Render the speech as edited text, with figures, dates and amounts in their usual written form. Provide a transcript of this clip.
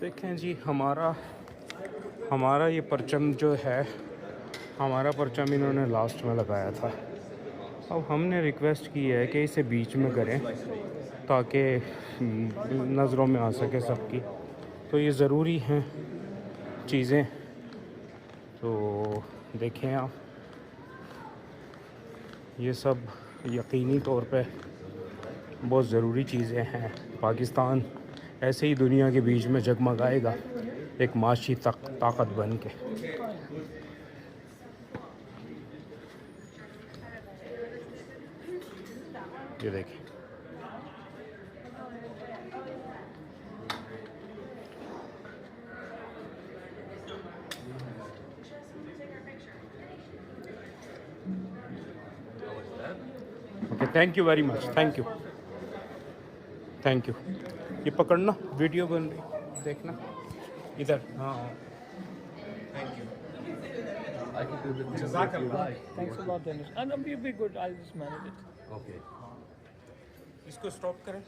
देखें जी, हमारा ये परचम जो है, हमारा परचम इन्होंने लास्ट में लगाया था। अब हमने रिक्वेस्ट की है कि इसे बीच में करें ताकि नज़रों में आ सके सबकी। तो ये ज़रूरी हैं चीज़ें, तो देखें आप, ये सब यकीनी तौर पे बहुत ज़रूरी चीज़ें हैं। पाकिस्तान ऐसे ही दुनिया के बीच में जगमगाएगा एक माशी ताकत बन के। ये देखें, okay, thank you very much, thank you. ये पकड़ना, वीडियो बन रही, देखना इधर। हाँ, I can do the video if you like. Thanks a lot, Dennis. And you'll be good. I'll just manage it. Okay. इसको स्टॉप करें।